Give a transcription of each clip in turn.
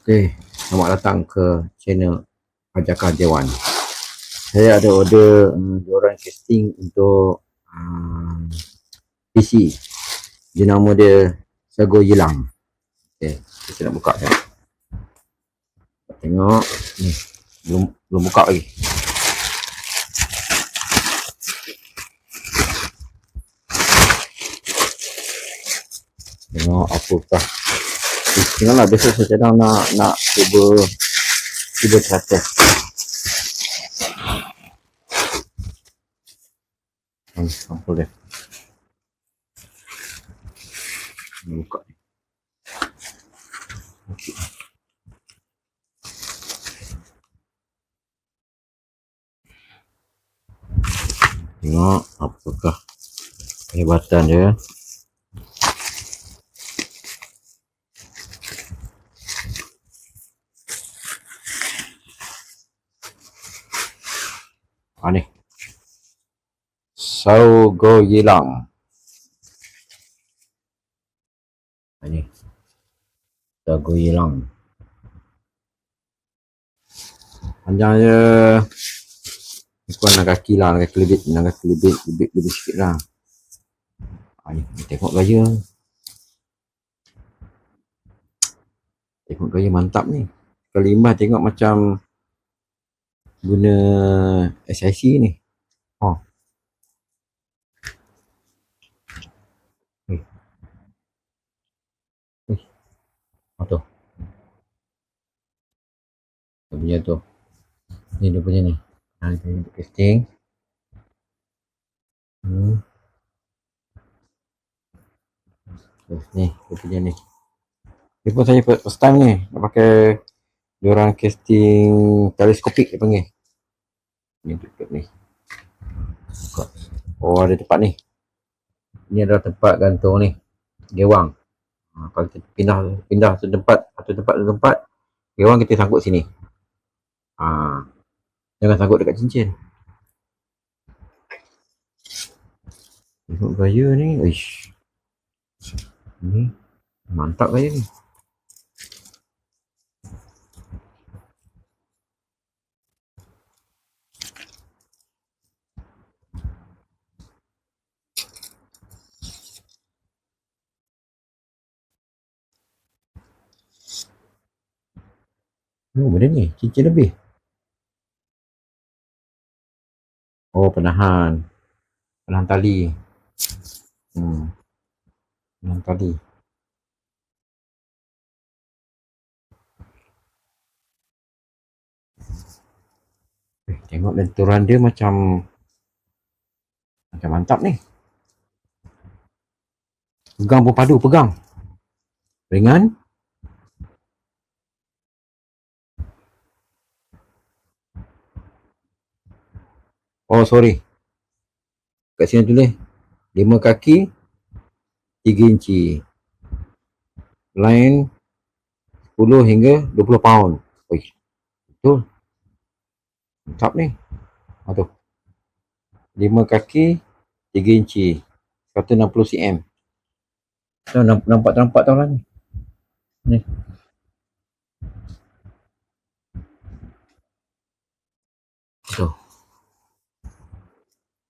Okay, selamat datang ke channel Ajakan Dewan. Saya ada order diorang casting untuk PC. Dia nama dia Sago Yelang. Okay, kita nak buka kan. Tengok ni, belum buka lagi. Tengok apakah. Tengoklah, besok saya sedang nak cuba test. Sampul dia. Buka ni. Okay. Tengok apakah kehebatan dia. Ni Sago Yelang. Ni Sago Yelang. Panjangnya kurang kaki lah, lebih sikit lah. Ni tengok gaya. Tengok gaya mantap ni. Kelima tengok macam guna SIC ni. Tu. Dia punya tu. Ni dia punya ni. Dia untuk casting. Terus ni, dia punya ni. Ni pun saya first time ni nak pakai diorang casting teleskopik dia panggil. Ni tutup ni. Oh, ada tempat ni. Ni adalah tempat gantung ni. Gewang. Kalau kita pindah satu tempat, gewang kita sangkut sini. Jangan sangkut dekat cincin. Tengok gaya ni. Ish. Ni mantap gaya ni. Benda ni cincin lebih. Oh, penahan tali. Penahan tali. Tengok lenturan dia macam mantap ni. Pegang pun padu, pegang. Ringan. Oh, sorry. Kat sini tulis 5 kaki 3 inci. Line 10 hingga 20 pound. Oi, betul. Mantap ni. Tu. 5 kaki 3 inci. 160 cm. Nampak tau lah ni. Ni. Tu.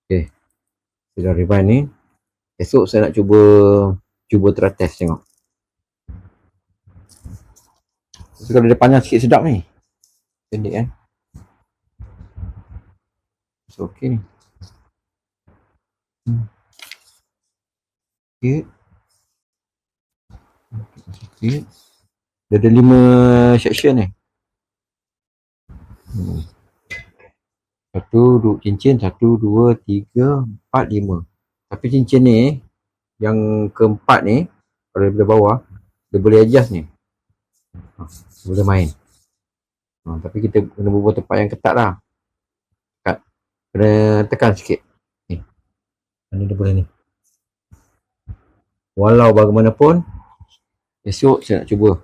Okay. Sudah rewind ni. Esok saya nak cuba try test tengok. So, kalau dia panjang sikit sedap ni. Pendek kan. So, okay ni. Sikit. Dia ada 5 section ni. Satu cincin, 1, 2, 3, 4, 5. Tapi cincin ni, yang keempat ni, kalau dia bawah, dia boleh adjust ni. Boleh main. Tapi kita kena buat tempat yang ketat lah. Kena tekan sikit. Ni. Ni dia boleh ni. Walau bagaimanapun, esok saya nak cuba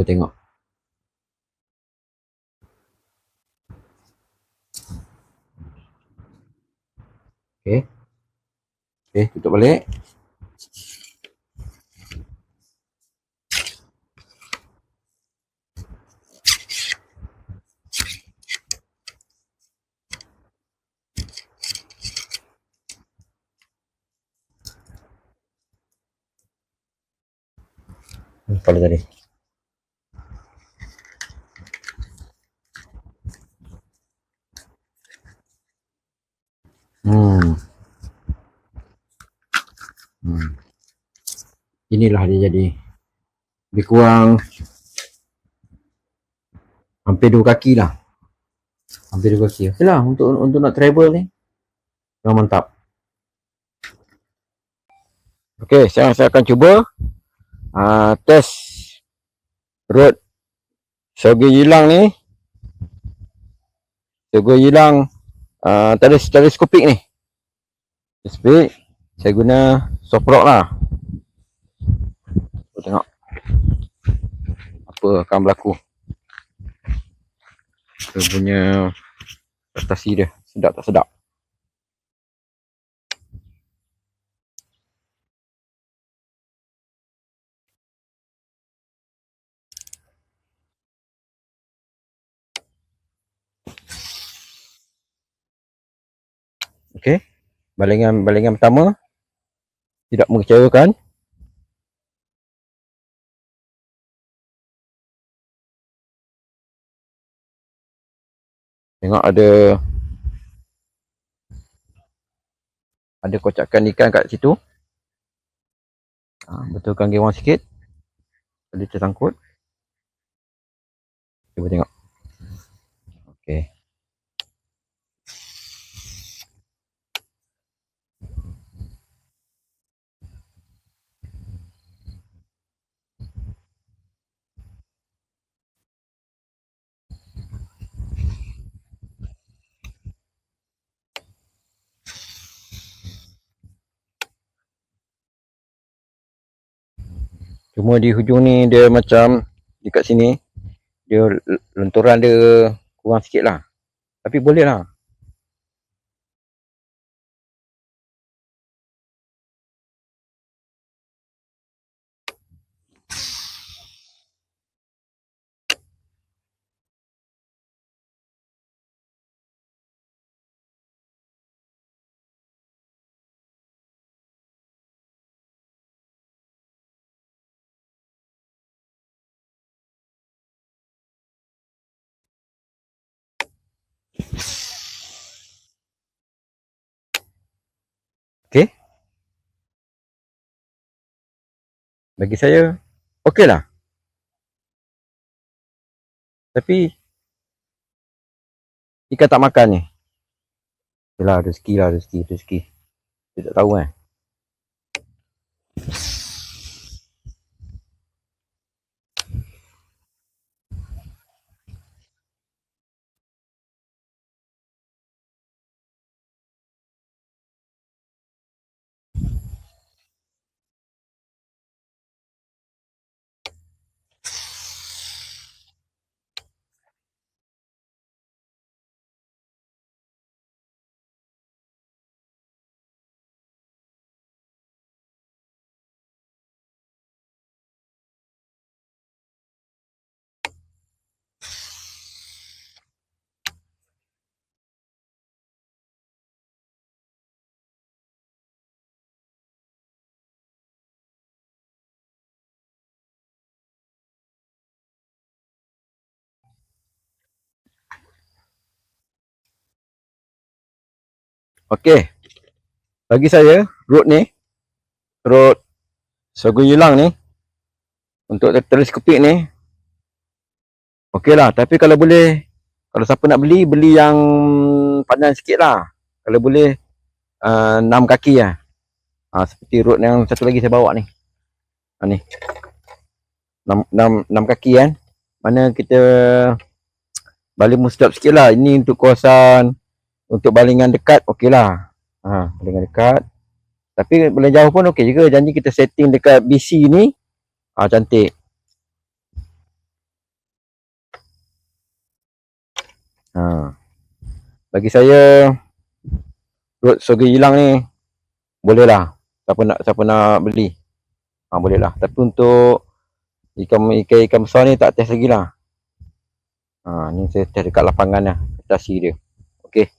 tengok. Okay, tutup balik. Kepala tadi. Inilah dia jadi. Lebih kurang hampir 2 kaki lah. Hampir 2 kaki. Okey lah untuk nak travel ni. Memang mantap. Okey, sekarang saya akan cuba test Rode Shogun Yilang ni. Shogun Yilang teleskopik ni. Teleskopik. Saya guna soft rock lah. Tengok apa akan berlaku. Dia punya prestasi dia sedap tak sedap. Okey, balingan pertama tidak mengecewakan. Tengok ada kocakan ikan kat situ. Betulkan gewang sikit. Tadi tersangkut. Cuba tengok. Okey. Cuma di hujung ni dia macam dekat sini dia lenturan dia kurang sikit lah. Tapi boleh lah. Okey. Bagi saya okey lah. Tapi ikan tak makan ni. Itulah rezeki lah, rezeki. Dia tak tahu kan. Okey. Bagi saya Rode Shogun Yilang ni untuk teleskopik ni okey lah. Tapi kalau boleh, kalau siapa nak beli yang panjang sikit lah. Kalau boleh 6 kaki lah. Seperti Rode yang satu lagi saya bawa ni. Ni 6 kaki kan. Mana kita baling sedap sikit lah. Ini untuk kawasan, untuk balingan dekat okey lah. Balingan dekat. Tapi baling jauh pun okey juga. Janji kita setting dekat BC ni. Cantik. Bagi saya Rode Shogun Yilang ni boleh lah. Siapa nak beli. Boleh lah. Tapi untuk ikan besar ni tak test lagi lah. Ni saya test dekat lapangan lah. Prestasi dia. Okey.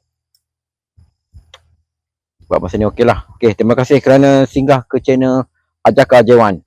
Buat masa ni okey lah. Okey, terima kasih kerana singgah ke channel Ajaka J1.